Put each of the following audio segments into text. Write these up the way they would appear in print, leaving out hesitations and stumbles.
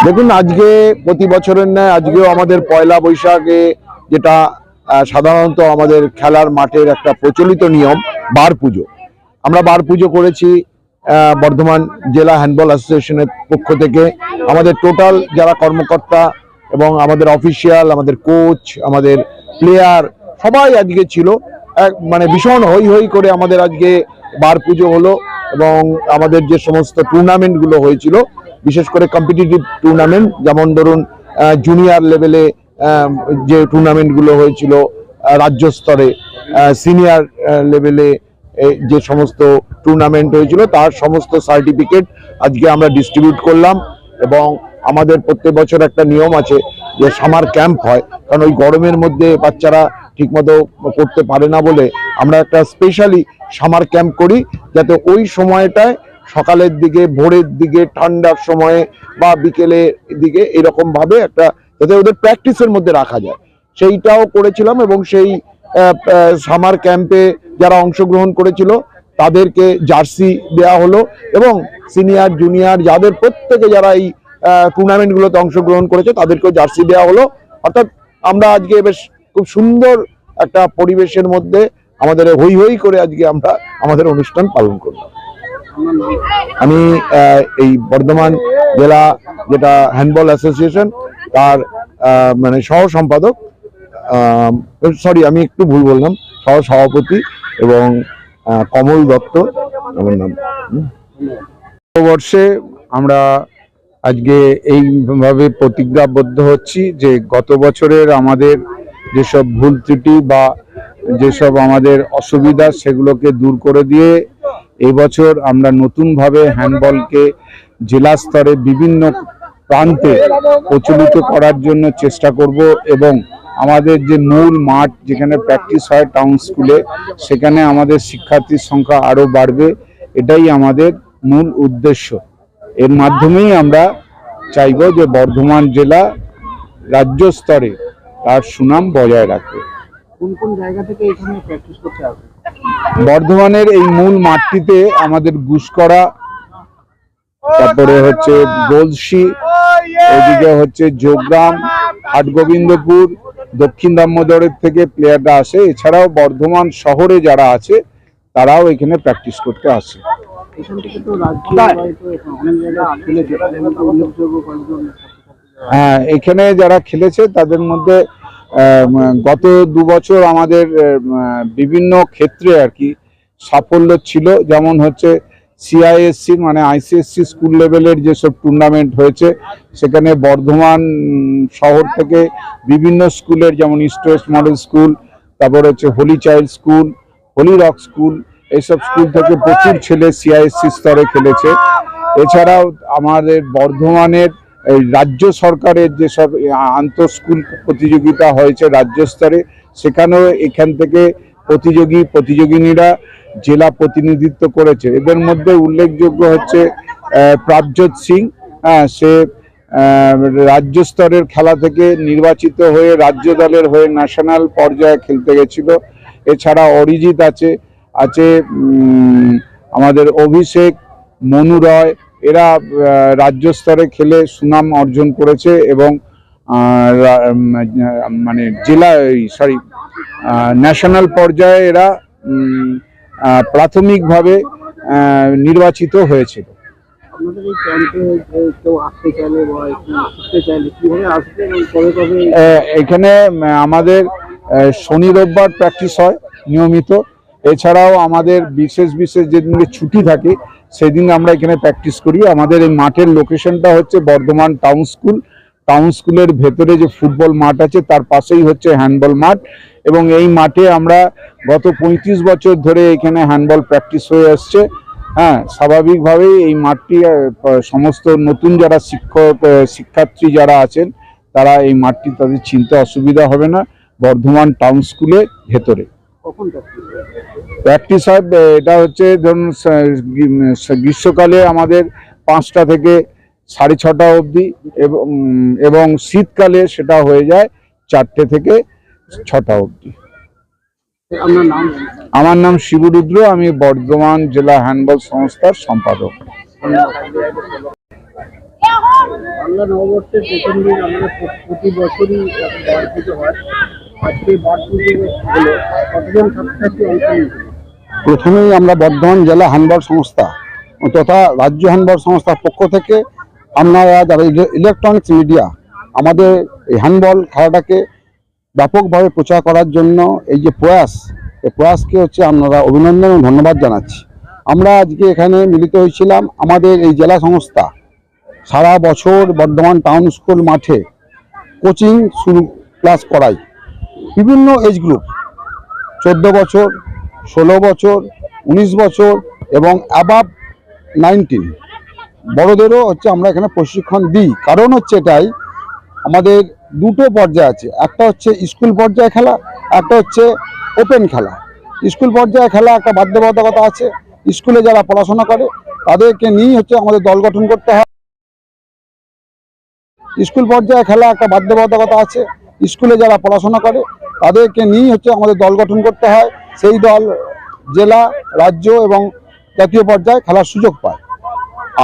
দেখুন, আজকে প্রতি বছরের ন্যায় আজকেও আমাদের পয়লা বৈশাখে যেটা সাধারণত আমাদের খেলার মাঠের একটা প্রচলিত নিয়ম, বার পুজো। আমরা বার পুজো করেছি বর্ধমান জেলা হ্যান্ডবল অ্যাসোসিয়েশনের পক্ষ থেকে। আমাদের টোটাল যারা কর্মকর্তা এবং আমাদের অফিসিয়াল, আমাদের কোচ, আমাদের প্লেয়ার সবাই আজকে ছিল। মানে ভীষণ হই হই করে আমাদের আজকে বার পুজো হলো এবং আমাদের যে সমস্ত টুর্নামেন্টগুলো হয়েছিল, বিশেষ করে কম্পিটিটিভ টুর্নামেন্ট, যেমন ধরুন জুনিয়র লেভেলে যে টুর্নামেন্টগুলো হয়েছিল, রাজ্য স্তরে সিনিয়র লেভেলে যে সমস্ত টুর্নামেন্ট হয়েছিল তার সমস্ত সার্টিফিকেট আজকে আমরা ডিস্ট্রিবিউট করলাম। এবং আমাদের প্রত্যেক বছর একটা নিয়ম আছে যে সামার ক্যাম্প হয়, কারণ ওই গরমের মধ্যে বাচ্চারা ঠিকমতো করতে পারে না বলে আমরা একটা স্পেশালি সামার ক্যাম্প করি, যাতে ওই সময়টায় সকালের দিকে, ভোরের দিকে, ঠান্ডার সময়ে বা বিকেলের দিকে এরকম ভাবে একটা যাতে ওদের প্র্যাকটিসের মধ্যে রাখা যায়, সেইটাও করেছিলাম। এবং সেই সামার ক্যাম্পে যারা অংশগ্রহণ করেছিল তাদেরকে জার্সি দেওয়া হলো এবং সিনিয়র জুনিয়র যাদের প্রত্যেকে যারা এই টুর্নামেন্টগুলোতে অংশগ্রহণ করেছে তাদেরকেও জার্সি দেওয়া হলো। অর্থাৎ আমরা আজকে বেশ খুব সুন্দর একটা পরিবেশের মধ্যে আমাদের হই হই করে আজকে আমরা আমাদের অনুষ্ঠান পালন করলাম। আমি এই বর্ধমান জেলা যেটা হ্যান্ডবল অ্যাসোসিয়েশন তার মানে সহ সম্পাদক, সরি আমি একটু ভুল বললাম, সহ সভাপতি এবং কমল দত্ত আমার নাম। বর্ষে আমরা আজকে এইভাবে প্রতিজ্ঞাবদ্ধ হচ্ছি যে গত বছরের আমাদের যেসব ভুল ত্রুটি বা যেসব আমাদের অসুবিধা সেগুলোকে দূর করে দিয়ে এবছর আমরা নতুনভাবে হ্যান্ডবলকে জেলা স্তরে বিভিন্ন প্রান্তে প্রচলিত করার জন্য চেষ্টা করব এবং আমাদের যে মূল মাঠ যেখানে প্র্যাকটিস হয় টাউন স্কুলে, সেখানে আমাদের শিক্ষার্থীর সংখ্যা আরও বাড়বে। এটাই আমাদের মূল উদ্দেশ্য। এর মাধ্যমেই আমরা চাইব যে বর্ধমান জেলা রাজ্য স্তরে তার সুনাম বজায় রাখবে। কোন কোন জায়গা থেকে এখানে প্র্যাকটিস করতে হবে? বর্ধমানের এই মূল মাঠটিতে আমাদের গুসকরা, তারপরে হচ্ছে গোলসি, এদিকে হচ্ছে যোগগ্রাম, হাটগোবিন্দপুর, দক্ষিণ দামোদরের থেকে প্লেয়াররা আসে। এছাড়াও বর্ধমান শহরে যারা আছে তারাও এখানে প্র্যাকটিস করতে আসে। হ্যাঁ, এখানে যারা খেলেছে তাদের মধ্যে গত 2 বছর আমাদের বিভিন্ন ক্ষেত্রে আর কি সাফল্য ছিল। যেমন হচ্ছে সিআইএসসি মানে আইসিএসসি স্কুল লেভেলের যেসব টুর্নামেন্ট হয়েছে সেখানে বর্ধমান শহর থেকে বিভিন্ন স্কুলের, যেমন ইস্ট ওয়েস্ট মডেল স্কুল, তারপর হচ্ছে holy child school, holy rock school, এইসব স্কুল থেকে প্রচুর ছেলে সিআইএসসি স্তরে খেলেছে। এছাড়াও আমাদের বর্ধমানের রাজ্য সরকারের যেসব আন্তঃস্কুল প্রতিযোগিতা হয়েছে রাজ্য স্তরে, সেখানেও এখান থেকে প্রতিযোগিনীরা জেলা প্রতিনিধিত্ব করেছে। এদের মধ্যে উল্লেখযোগ্য হচ্ছে প্রাবজ্যোৎ সিং, সে রাজ্য স্তরের খেলা থেকে নির্বাচিত হয়ে রাজ্য দলের হয়ে ন্যাশনাল পর্যায়ে খেলতে গেছিল। এছাড়া অরিজিৎ আছে আমাদের অভিষেক, মনু রয়, এরা রাজ্য স্তরে খেলে সুনাম অর্জন করেছে এবং মানে ন্যাশনাল পর্যায়ে এরা প্রাথমিকভাবে নির্বাচিত হয়েছিল। এখানে আমাদের শনি রোববার প্র্যাকটিস হয় নিয়মিত। এছাড়াও আমাদের বিশেষ যেদিনকে ছুটি থাকে সেদিন আমরা এখানে প্র্যাকটিস করি। আমাদের এই মাঠের লোকেশনটা হচ্ছে বর্ধমান টাউন স্কুলের ভেতরে যে ফুটবল মাঠ আছে তার পাশেই হচ্ছে হ্যান্ডবল মাঠ। এবং এই মাঠে আমরা গত 35 বছর ধরে এখানে হ্যান্ডবল প্র্যাকটিস হয়ে আসছে। হ্যাঁ, স্বাভাবিকভাবেই এই মাঠটি সমস্ত নতুন যারা শিক্ষার্থী যারা আছেন তারা এই মাঠটি তাদের চিনতে অসুবিধা হবে না। বর্ধমান টাউন স্কুলের ভেতরে প্র্যাকটিস হয়। এটা হচ্ছে ধরুন গ্রীষ্মকালে আমাদের 5টা থেকে 6:30 অবধি এবং শীতকালে সেটা হয়ে যায় 4টে থেকে 6টা অবধি। আমার নাম শিবরুদ্র, আমি বর্ধমান জেলা হ্যান্ডবল সংস্থার সম্পাদক। বাংলা নববর্ষের প্রথম দিন আমাদের প্রতি বছরই বার পুজো হয়। আজকে বার পুজো হলো, কতজন ছাত্রছাত্রী অংশ নিয়েছে? প্রথমেই আমরা বর্ধমান জেলা হ্যান্ডবল সংস্থা তথা রাজ্য হ্যান্ডবল সংস্থার পক্ষ থেকে আপনারা যারা ইলেকট্রনিক্স মিডিয়া আমাদের এই হ্যান্ডবল খেলাটাকে ব্যাপকভাবে প্রচার করার জন্য এই যে প্রয়াস, এই প্রয়াসকে হচ্ছে আপনারা অভিনন্দন ও ধন্যবাদ জানাচ্ছি। আমরা আজকে এখানে মিলিত হয়েছিলাম আমাদের এই জেলা সংস্থা সারা বছর বর্ধমান টাউন স্কুল মাঠে কোচিং শুরু ক্লাস করায় বিভিন্ন এজ গ্রুপ 14 বছর, 16 বছর, 19 বছর এবং অ্যাবাভ 19 বড়দেরও হচ্ছে আমরা এখানে প্রশিক্ষণ দিই। কারণ হচ্ছে এটাই, আমাদের দুটো পর্যায়ে আছে, একটা হচ্ছে স্কুল পর্যায়ে খেলা, একটা হচ্ছে ওপেন খেলা। স্কুল পর্যায়ে খেলা একটা বাধ্যবাধকতা আছে, স্কুলে যারা পড়াশোনা করে তাদেরকে নিয়েই হচ্ছে আমাদের দল গঠন করতে হয়। স্কুল পর্যায়ে খেলা একটা বাধ্যবাধকতা আছে, স্কুলে যারা পড়াশোনা করে তাদেরকে নিয়েই হচ্ছে আমাদের দল গঠন করতে হয়। সেই দল জেলা, রাজ্য এবং জাতীয় পর্যায়ে খেলার সুযোগ পায়।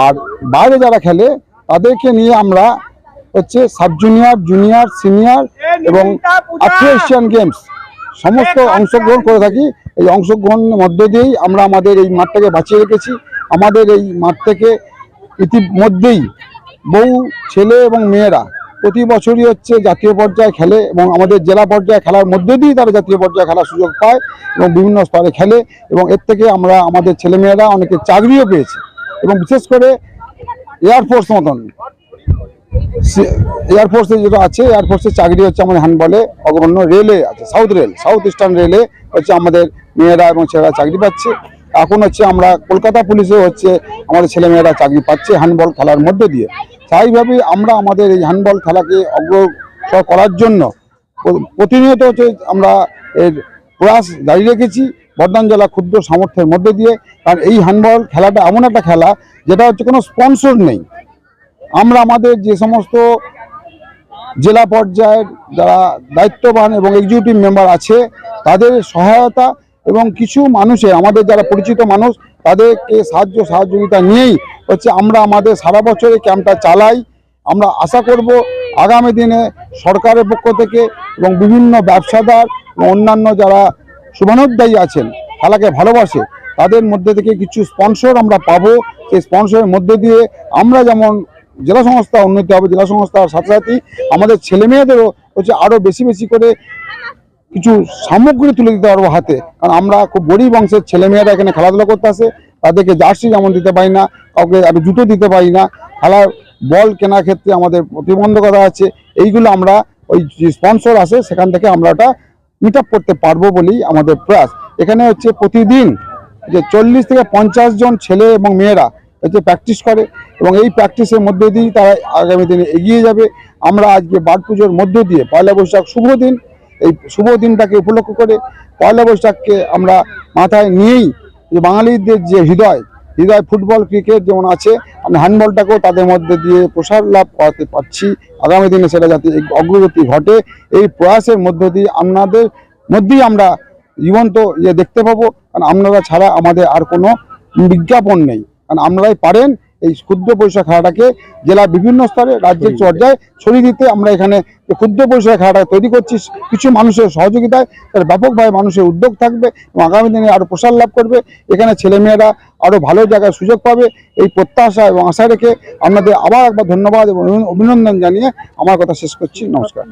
আর বাইরে যারা খেলে তাদেরকে নিয়ে আমরা হচ্ছে সাব জুনিয়র, জুনিয়র, সিনিয়র এবং এশিয়ান গেমস সমস্ত অংশগ্রহণ করে থাকি। এই অংশগ্রহণের মধ্য দিয়েই আমরা আমাদের এই মাঠটাকে বাঁচিয়ে রেখেছি। আমাদের এই মাঠ থেকে ইতিমধ্যেই বহু ছেলে এবং মেয়েরা প্রতি বছরই হচ্ছে জাতীয় পর্যায়ে খেলে এবং আমাদের জেলা পর্যায়ে খেলার মধ্য দিয়েই তারা জাতীয় পর্যায়ে খেলার সুযোগ পায় এবং বিভিন্ন স্তরে খেলে এবং এর থেকে আমরা আমাদের ছেলেমেয়েরা অনেকে চাকরিও পেয়েছে। এবং বিশেষ করে এয়ারফোর্স মতন এয়ারফোর্সে যেটা আছে, এয়ারফোর্সের চাকরি হচ্ছে আমাদের হ্যান্ডবলে অগ্রণ্য। রেলে আছে, সাউথ ইস্টার্ন রেলে হচ্ছে আমাদের মেয়েরা এবং ছেলেরা চাকরি পাচ্ছে। এখন হচ্ছে আমরা কলকাতা পুলিশে হচ্ছে আমাদের ছেলেমেয়েরা চাকরি পাচ্ছে হ্যান্ডবল খেলার মধ্য দিয়ে। স্বাভাবিকভাবেই আমরা আমাদের এই হ্যান্ডবল খেলাকে অগ্রসর করার জন্য প্রতিনিয়ত হচ্ছে আমরা এর প্রয়াস জারি রেখেছি বর্ধমান জেলা ক্ষুদ্র সামর্থ্যের মধ্যে দিয়ে। কারণ এই হ্যান্ডবল খেলাটা এমন একটা খেলা যেটা হচ্ছে কোনো স্পন্সর নেই। আমরা আমাদের যে সমস্ত জেলা পর্যায়ের যারা দায়িত্ববান এবং এক্সিকিউটিভ মেম্বার আছে তাদের সহায়তা এবং কিছু মানুষের, আমাদের যারা পরিচিত মানুষ তাদেরকে সহযোগিতা নিয়েই হচ্ছে আমরা আমাদের সারা বছর এই ক্যাম্পটা চালাই। আমরা আশা করব আগামী দিনে সরকারের পক্ষ থেকে এবং বিভিন্ন ব্যবসাদার এবং অন্যান্য যারা শুভানুধ্যায়ী আছেন, খেলাকে ভালোবাসে, তাদের মধ্যে থেকে কিছু স্পন্সর আমরা পাবো। সেই স্পন্সরের মধ্যে দিয়ে আমরা যেমন জেলা সংস্থা উন্নতি হবে, জেলা সংস্থার সাথে সাথে আমাদের ছেলেমেয়েদেরও হচ্ছে আরও বেশি বেশি করে কিছু সামগ্রী তুলে দিতে পারবো হাতে। কারণ আমরা খুব গরিব অংশের ছেলেমেয়েরা এখানে খেলাধুলা করতে আসে, তাদেরকে জার্সি যেমন দিতে পারি না, কাউকে আর জুতো দিতে পারি না, খেলার বল কেনার ক্ষেত্রে আমাদের প্রতিবন্ধকতা আছে। এইগুলো আমরা ওই যে স্পন্সর আসে সেখান থেকে আমরা ওটা মিট আপ করতে পারবো বলেই আমাদের প্রয়াস। এখানে হচ্ছে প্রতিদিন যে 40 থেকে 50 জন ছেলে এবং মেয়েরা হচ্ছে প্র্যাকটিস করে এবং এই প্র্যাকটিসের মধ্যে দিয়েই তারা আগামী দিনে এগিয়ে যাবে। আমরা আজকে বার পুজোর মধ্য দিয়ে পয়লা বৈশাখ শুভ দিন, এই শুভ দিনটাকে উপলক্ষ করে পয়লা বৈশাখকে আমরা মাথায় নিয়েই যে বাঙালিদের যে হৃদয় ফুটবল, ক্রিকেট যেমন আছে, আমরা হ্যান্ডবলটাকেও তাদের মধ্যে দিয়ে প্রসার লাভ করাতে পারছি। আগামী দিনে সেটা যাতে অগ্রগতি ঘটে, এই প্রয়াসের মধ্য দিয়ে আপনাদের মধ্যেই আমরা জীবন্ত দেখতে পাবো। কারণ আপনারা ছাড়া আমাদের আর কোনো বিজ্ঞাপন নেই। কারণ আপনারাই পারেন এই ক্ষুদ্র পরিসর খেলাটাকে জেলার বিভিন্ন স্তরে, রাজ্যের পর্যায়ে ছড়িয়ে দিতে। আমরা এখানে ক্ষুদ্র পরিসর খেলাটা তৈরি করছি কিছু মানুষের সহযোগিতায়, তার ব্যাপকভাবে মানুষের উদ্যোগ থাকবে এবং আগামী দিনে আরও প্রসার লাভ করবে। এখানে ছেলেমেয়েরা আরও ভালো জায়গায় সুযোগ পাবে, এই প্রত্যাশা এবং আশা রেখে আপনাদের আবার একবার ধন্যবাদ এবং অভিনন্দন জানিয়ে আমার কথা শেষ করছি। নমস্কার।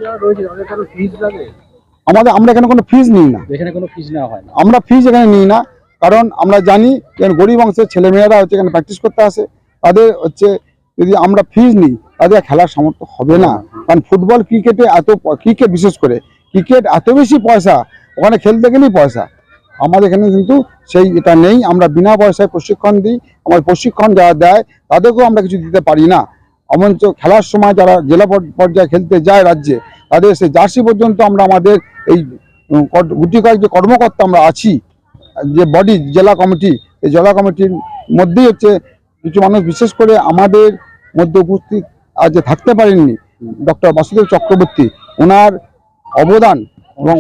আমরা এখানে কোনো ফিজ নিই না, এখানে কোনো ফিজ নেওয়া হয় না। আমরা ফিজ এখানে নিই না, কারণ আমরা জানি যে গরিব অংশের ছেলেমেয়েরা হচ্ছে এখানে প্র্যাকটিস করতে আসে, তাদের হচ্ছে যদি আমরা ফিজ নিই তাদের খেলার সামর্থ্য হবে না। কারণ ফুটবল, ক্রিকেট বিশেষ করে ক্রিকেট এত বেশি পয়সা, ওখানে খেলতে গেলেই পয়সা। আমাদের এখানে কিন্তু সেই এটা নেই। আমরা বিনা পয়সায় প্রশিক্ষণ দিই। আমার প্রশিক্ষণ যারা দেয় তাদেরকেও আমরা কিছু দিতে পারি না। অমঞ্চ খেলার সময় যারা জেলা পর্যায়ে খেলতে যায় রাজ্যে, তাদের সেই জার্সি পর্যন্ত আমরা আমাদের এই গুটি কয়েক যে কর্মকর্তা আমরা আছি, যে বডি জেলা কমিটি, এই জেলা কমিটির মধ্যেই হচ্ছে কিছু মানুষ বিশেষ করে আমাদের মধ্যে উপস্থিত আজ থাকতে পারেননি ডক্টর বাসুদেব চক্রবর্তী। ওনার অবদান এবং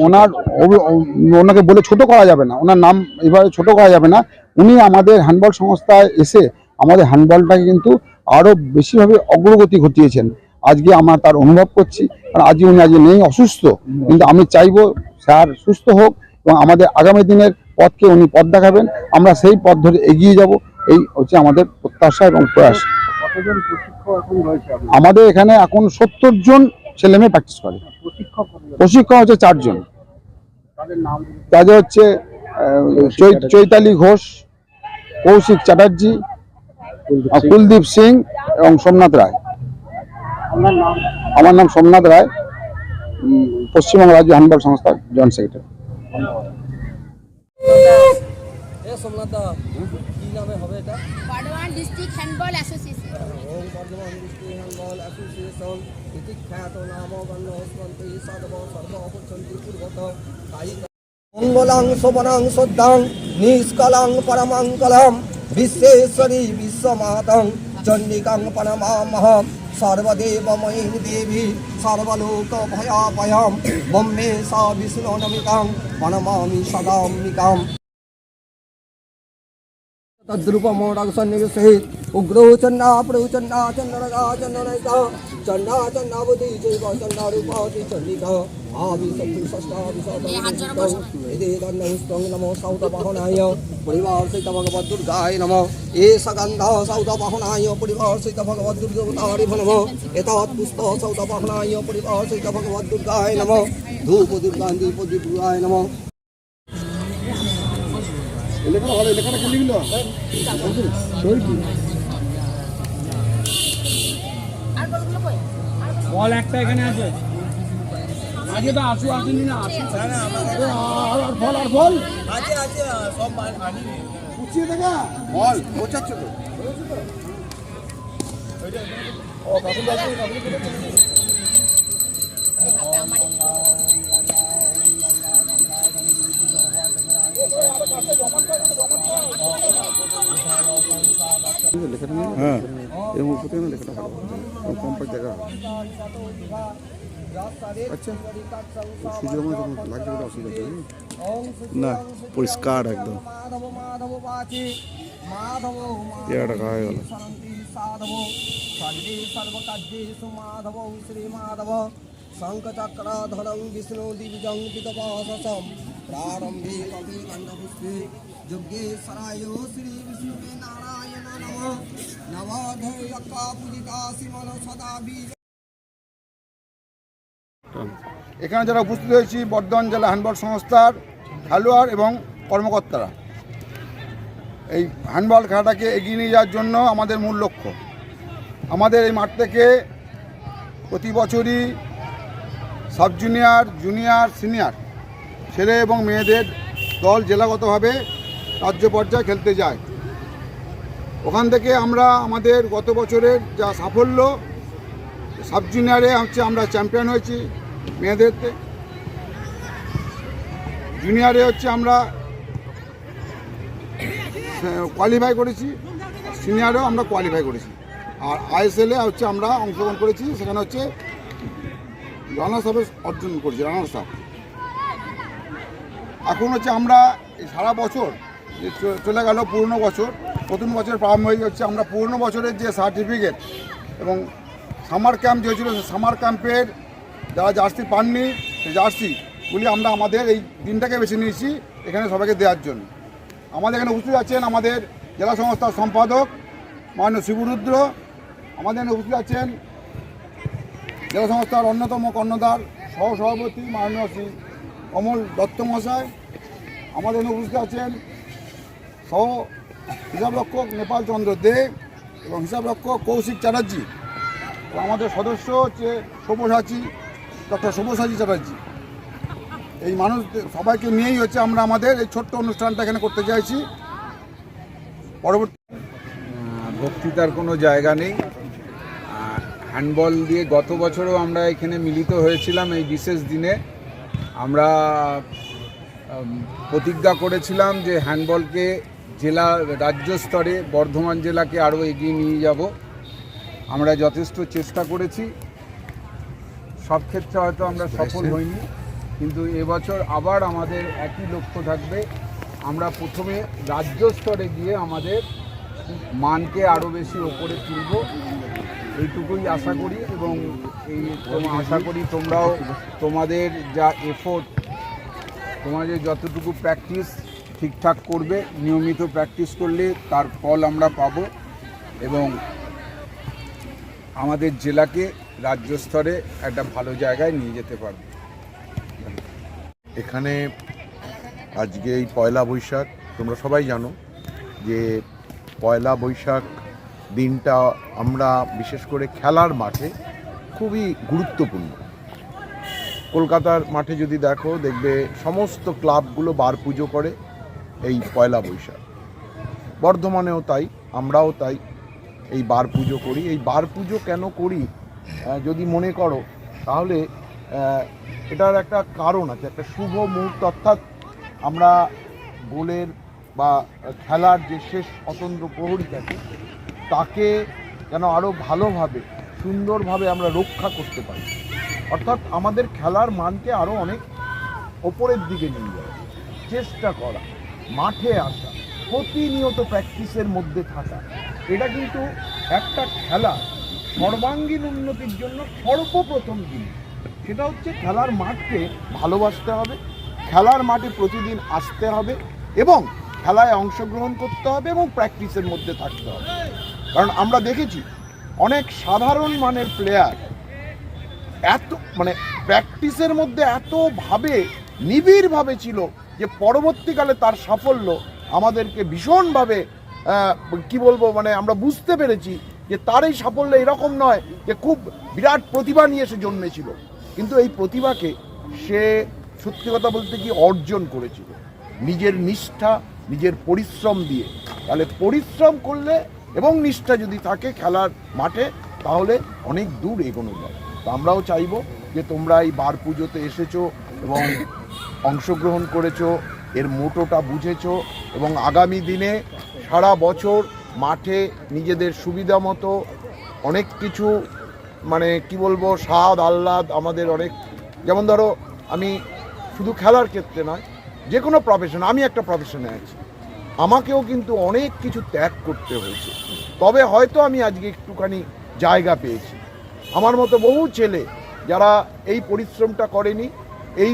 ওনাকে বলে ছোট করা যাবে না, ওনার নাম এবারে ছোট করা যাবে না। উনি আমাদের হ্যান্ডবল সংস্থায় এসে আমাদের হ্যান্ডবলটাকে কিন্তু আরও বেশিভাবে অগ্রগতি ঘটিয়েছেন। আজকে আমরা তার অনুভব করছি, কারণ আজকে উনি আজকে নেই, অসুস্থ, কিন্তু আমি চাইবো স্যার সুস্থ হোক এবং আমাদের আগামী দিনের পথকে উনি পথ দেখাবেন, আমরা সেই পথ ধরে এগিয়ে যাব, এই হচ্ছে আমাদের প্রত্যাশা এবং প্রয়াস। কতজন প্রশিক্ষক এখন রয়েছে আপনার? আমাদের এখানে এখন 70 জন ছেলে মেয়ে প্র্যাকটিস করে। প্রশিক্ষক কতজন? প্রশিক্ষক হচ্ছে 4 জন। তাদের নাম তাদের হচ্ছে চৈতালি ঘোষ, কৌশিক চ্যাটার্জি, কুলদীপ সিং এবং সোমনাথ রায়। আপনার নাম? আমার নাম সোমনাথ রায়, পশ্চিমবঙ্গ রাজ্য হ্যান্ডবল সংস্থার joint secretary. Bardhaman district handball association. মঙ্গলাং শোভনাং শ্রদ্ধাং নিষ্কলাং পরমাং কলাম বিশ্বেশ্বরী বিশ্বমাতাং চণ্ডিকাং প্রণমামহম সর্বদেবময়ীং দেবী সর্বলোক ভয়াভয়ম বম্বে সা বিষ্ণু নমিকাং প্রণমামি সদাম্বিকাম তদ্রূপমোড়সন্নিবেশিত উগ্রো চন্না প্রচন্না চন্নরগা চন্নরৈকা চন্না চন্নাবতী জৈব চন্নারূপতি চন্ডিকা আবিশক্তি ষষ্ঠাবিশতং নমো সৌতবাহনায় পরিবার্ষিত ভগবত দুর্গায় নমঃ এষ গন্ধ সৌতবাহনায় পরিবার্ষিত ভগবত দুর্গোতারি নমঃ এতৎ পুষ্প সৌতবাহনায় পরিবার্ষিত ভগবত দুর্গায় নমঃ ধূপ দুর্গান দীপ দুর্গায় নমঃ। বল একটা এখানে আছে, আগে তো আসু আসেনি না, আসু আর বল আর বল আছে আছে সব আনি উঠিয়ে দেখা বল পৌঁছাচ্ছে তো। হ্যাঁ এর উপরে লেখাটা ভালো, কম্পাক্ট দেখা আচ্ছা সুযোগ লাগছে বলে অসুবিধা না, পরিষ্কার একদম পেয়ারাটা খাওয়া হয়ে গেল। শঙ্খচক্রাধরং বিষ্ণু দিবিজং পিতপাশম প্রারম্ভে কবিকণ্ডপুষ্পে যজ্ঞেশ্বরায় শ্রী বিষ্ণুবে নারায়ণ নমঃ নবধেয়কা পূজিতা শ্রীমন সদা বীজ। এখানে যারা উপস্থিত হয়েছি বর্ধমান জেলা হ্যান্ডবল সংস্থার খেলোয়াড় এবং কর্মকর্তারা, এই হ্যান্ডবল খেলাটাকে এগিয়ে নিয়ে যাওয়ার জন্য আমাদের মূল লক্ষ্য, আমাদের এই মাঠ থেকে প্রতি বছরই সাব জুনিয়র, জুনিয়র, সিনিয়র ছেলে এবং মেয়েদের দল জেলাগতভাবে রাজ্য পর্যায়ে খেলতে যায়। ওখান থেকে আমরা আমাদের গত বছরের যা সাফল্য, সাব জুনিয়রে হচ্ছে আমরা চ্যাম্পিয়ন হয়েছি মেয়েদেরতে, জুনিয়রে হচ্ছে আমরা কোয়ালিফাই করেছি, সিনিয়রেও আমরা কোয়ালিফাই করেছি, আর আইএসএলে হচ্ছে আমরা অংশগ্রহণ করেছি, সেখানে হচ্ছে রানার্স আপ অর্জন করেছি, রানার্স আপ। এখন হচ্ছে আমরা এই সারা বছর যে চলে গেল পুরনো বছর, নতুন বছর প্রারম্ভ হয়ে হচ্ছে আমরা পুরনো বছরের যে সার্টিফিকেট এবং সামার ক্যাম্প যে হয়েছিল, সামার ক্যাম্পের যারা জার্সি পাননি সেই জার্সিগুলি আমরা আমাদের এই দিনটাকে বেছে নিয়েছি এখানে সবাইকে দেওয়ার জন্য। আমাদের এখানে উপস্থিত আছেন আমাদের জেলা সংস্থার সম্পাদক মাননীয় শিবরুদ্র, আমাদের এখানে উপস্থিত আছেন জেলা সংস্থার অন্যতম কর্ণধার সহসভাপতি মাননীয় শ্রী কমল দত্ত মহাশয়, আমাদের এখানে উপস্থিত আছেন সহ হিসাবরক্ষক নেপাল চন্দ্র দে এবং হিসাবরক্ষক কৌশিক চ্যাটার্জি, আমাদের সদস্য হচ্ছে সব্যসাচী ডক্টর সব্যসাচী চ্যাটার্জি। এই মানুষ সবাইকে নিয়েই হচ্ছে আমরা আমাদের এই ছোট্ট অনুষ্ঠানটা এখানে করতে চাইছি। পরবর্তী বক্তৃতার কোনো জায়গা নেই। হ্যান্ডবল দিয়ে গত বছরও আমরা এখানে মিলিত হয়েছিলাম। এই বিশেষ দিনে আমরা প্রতিজ্ঞা করেছিলাম যে হ্যান্ডবলকে জেলা রাজ্য স্তরে বর্ধমান জেলাকে আরও এগিয়ে নিয়ে যাব। আমরা যথেষ্ট চেষ্টা করেছি, সব ক্ষেত্রে হয়তো আমরা সফল হইনি, কিন্তু এবছর আবার আমাদের একই লক্ষ্য থাকবে। আমরা প্রথমে রাজ্য স্তরে গিয়ে আমাদের মানকে আরও বেশি ওপরে তুলব এইটুকুই আশা করি, এবং আশা করি তোমরাও তোমাদের যা এফোর্ট, তোমাদের যতটুকু প্র্যাকটিস ঠিকঠাক করবে, নিয়মিত প্র্যাকটিস করলে তার ফল আমরা পাবো এবং আমাদের জেলাকে রাজ্য স্তরে একটা ভালো জায়গায় নিয়ে যেতে পারবে। এখানে আজকে এই পয়লা বৈশাখ, তোমরা সবাই জানো যে পয়লা বৈশাখ দিনটা আমরা বিশেষ করে খেলার মাঠে খুবই গুরুত্বপূর্ণ। কলকাতার মাঠে যদি দেখো, দেখবে সমস্ত ক্লাবগুলো বার পুজো করে এই পয়লা বৈশাখ। বর্ধমানেও তাই, আমরাও তাই এই বার পুজো করি। এই বার পুজো কেন করি যদি মনে করো, তাহলে এটার একটা কারণ আছে, একটা শুভ মুহূর্ত, অর্থাৎ আমরা গোলের বা খেলার যে শেষ স্বতন্ত্র প্রহরীটাকে, তাকে যেন আরও ভালোভাবে সুন্দরভাবে আমরা রক্ষা করতে পারি, অর্থাৎ আমাদের খেলার মানকে আরও অনেক ওপরের দিকে নিয়ে যাওয়া, চেষ্টা করা, মাঠে আসা, প্রতিনিয়ত প্র্যাকটিসের মধ্যে থাকা, এটা কিন্তু একটা খেলা সর্বাঙ্গীন উন্নতির জন্য সর্বপ্রথম জিনিস। সেটা হচ্ছে খেলার মাঠকে ভালোবাসতে হবে, খেলার মাঠে প্রতিদিন আসতে হবে এবং খেলায় অংশগ্রহণ করতে হবে এবং প্র্যাকটিসের মধ্যে থাকতে হবে। কারণ আমরা দেখেছি অনেক সাধারণ মানের প্লেয়ার এত প্র্যাকটিসের মধ্যে এতভাবে নিবিড়ভাবে ছিল যে পরবর্তীকালে তার সাফল্য আমাদেরকে ভীষণভাবে আমরা বুঝতে পেরেছি যে তার এই সাফল্য এরকম নয় যে খুব বিরাট প্রতিভা নিয়ে সে জন্মেছিল, কিন্তু এই প্রতিভাকে সে সত্যি কথা বলতে কি অর্জন করেছিল নিজের নিষ্ঠা, নিজের পরিশ্রম দিয়ে। তাহলে পরিশ্রম করলে এবং নিষ্ঠা যদি থাকে খেলার মাঠে, তাহলে অনেক দূর এগোনো যায়। তো আমরাও চাইবো যে তোমরা এই বার পুজোতে এসেছো এবং অংশগ্রহণ করেছো, এর মোটোটা বুঝেছো এবং আগামী দিনে সারা বছর মাঠে নিজেদের সুবিধা মতো অনেক কিছু স্বাদ আহ্লাদ আমাদের অনেক, যেমন ধরো আমি শুধু খেলার ক্ষেত্রে নয়, যে কোনো প্রফেশন, আমি একটা প্রফেশনে আছি, আমাকেও কিন্তু অনেক কিছু ত্যাগ করতে হয়েছে, তবে হয়তো আমি আজকে একটুখানি জায়গা পেয়েছি। আমার মতো বহু ছেলে যারা এই পরিশ্রমটা করেনি, এই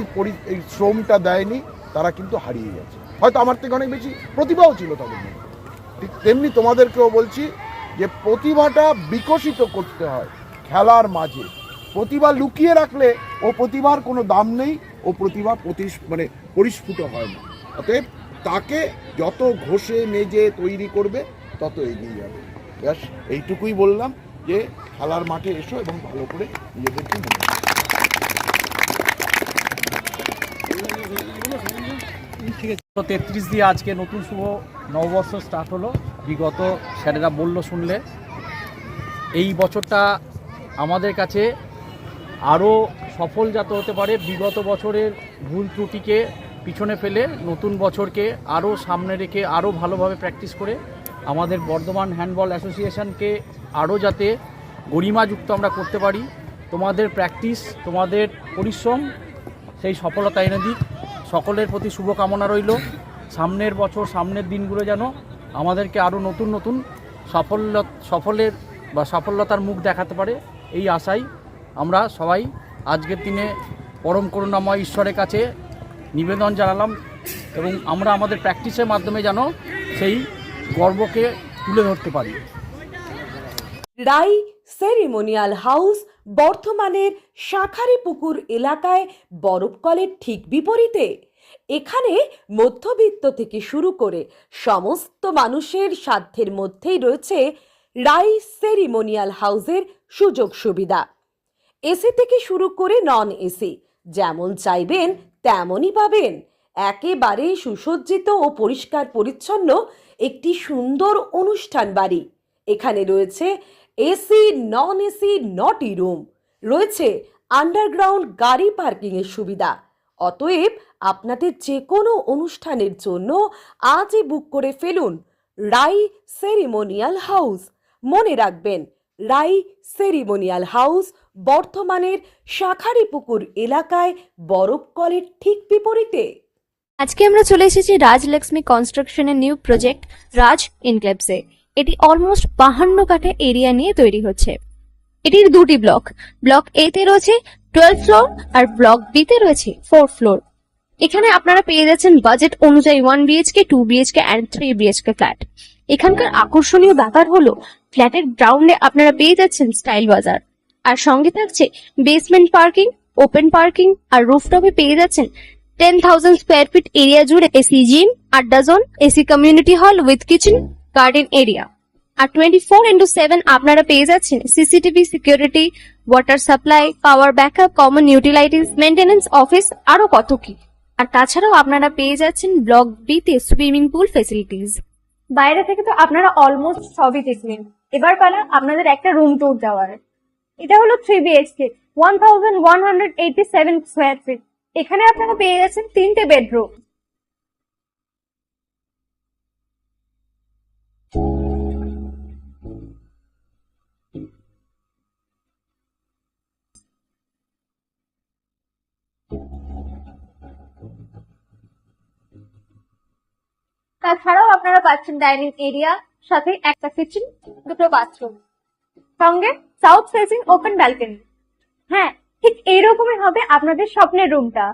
শ্রমটা দেয়নি, তারা কিন্তু হারিয়ে গেছে। হয়তো আমার থেকে অনেক বেশি প্রতিভাও ছিল তাদের মধ্যে। ঠিক তেমনি তোমাদেরকেও বলছি যে প্রতিভাটা বিকশিত করতে হয় খেলার মাঝে। প্রতিভা লুকিয়ে রাখলে ও প্রতিভার কোনো দাম নেই, ও প্রতিভা পরিস্ফুট হয় না। অতএব তাকে যত ঘষে মেজে তৈরি করবে তত এগিয়ে যাবে। ব্যাস এইটুকুই বললাম যে খেলার মাঠে এসো এবং ভালো করে নিজেদেরকে মনে রাখো। 33 দিয়ে আজকে নতুন শুভ নববর্ষ স্টার্ট হলো। বিগত স্যারেরা বললো শুনলে, এই বছরটা আমাদের কাছে আরও সফল যাতে হতে পারে, বিগত বছরের ভুল ত্রুটিকে পিছনে ফেলে নতুন বছরকে আরও সামনে রেখে আরও ভালোভাবে প্র্যাকটিস করে আমাদের বর্ধমান হ্যান্ডবল অ্যাসোসিয়েশনকে আরও যাতে গরিমাযুক্ত আমরা করতে পারি। তোমাদের প্র্যাকটিস, তোমাদের পরিশ্রম সেই সফলতা এনে দিক। সকলের প্রতি শুভকামনা রইল। সামনের বছর, সামনের দিনগুলো যেন আমাদেরকে আরও নতুন নতুন সফলতার মুখ দেখাতে পারে, এই আশাই আমরা সবাই আজকের দিনে পরম করুণাময় ঈশ্বরের কাছে নিবেদন জানালাম এবং আমরা আমাদের প্র্যাকটিসের মাধ্যমে যেন সেই গর্বকে তুলে ধরতে পারি। রাই সেরিমোনিয়াল হাউস বর্ধমানের শাঁখারীপুকুর এলাকায় বরফকলের ঠিক বিপরীতে। এখানে মধ্যবিত্ত থেকে শুরু করে সমস্ত মানুষের সাধ্যের মধ্যেই রয়েছে রাই সেরিমোনিয়াল হাউসের সুযোগ সুবিধা। এসি থেকে শুরু করে নন এসি, যেমন চাইবেন তেমনই পাবেন। একেবারে সুসজ্জিত ও পরিষ্কার পরিচ্ছন্ন একটি সুন্দর অনুষ্ঠান বাড়ি। এখানে রয়েছে এসি, নন এসি, নটি রুম, রয়েছে আন্ডারগ্রাউন্ড গাড়ি পার্কিংয়ের সুবিধা। অতএব আপনাদের যে কোনো অনুষ্ঠানের জন্য আজই বুক করে ফেলুন রাই সেরিমোনিয়াল হাউস। মনে রাখবেন, রাই সেরিমোনিয়াল হাউস বর্ধমানের শাঁখারীপুকুর এলাকায় বরফকলের ঠিক বিপরীতে। আজকে আমরা চলে এসেছি রাজলক্ষ্মী কনস্ট্রাকশনের নিউ প্রজেক্ট রাজ ইনক্লেভসে। এটি অলমোস্ট 52 কাঠা এরিয়া নিয়ে তৈরি হচ্ছে। এটির দুটি ব্লক, ব্লক এ তে রয়েছে 12 ফ্লোর আর ব্লক বি তে রয়েছে 4 ফ্লোর। এখানে আপনারা পেয়ে যাচ্ছেন বাজেট অনুযায়ী 1 BHK, 2 BHK and 3 BHK flat. এখানকার আকর্ষণীয় ব্যাপার হলো ফ্ল্যাটের গ্রাউন্ডে আপনারা পেয়ে যাচ্ছেন স্টাইল বাজার, আর সঙ্গে থাকছে বেসমেন্ট পার্কিং, ওপেন পার্কিং, আর রুফটপে পেয়ে যাচ্ছেন 10,000 স্কোয়ার ফিট এরিয়া জুড়ে এসি জিম, আড্ডা zone, AC community hall with kitchen, garden area. আর 24/7 আপনারা পেয়ে যাচ্ছেন CCTV security, water supply, power backup, common utilities, maintenance office, আরো কত কি। আর তাছাড়াও আপনারা পেয়ে যাচ্ছেন ব্লক বি তে সুইমিং পুল ফেসিলিটিস। বাইরে থেকে তো আপনারা অলমোস্ট সবই দেখলেন, এবার পালা আপনাদের একটা রুম ট্যুর দেওয়ার। এটা হলো 3 BHK, 1187 স্কোয়ার ফিট। এখানে আপনারা পেয়ে যাচ্ছেন 3টে বেডরুম। তাছাড়াও আপনারা পাচ্ছেন ডাইনিং এরিয়া, সাথে একটা কিচেন, দুটো বাথরুম, সঙ্গে সাউথ ফেসিং ওপেন ব্যালকনি। হ্যাঁ, ঠিক এইরকমই হবে আপনাদের স্বপ্নের রুমটা।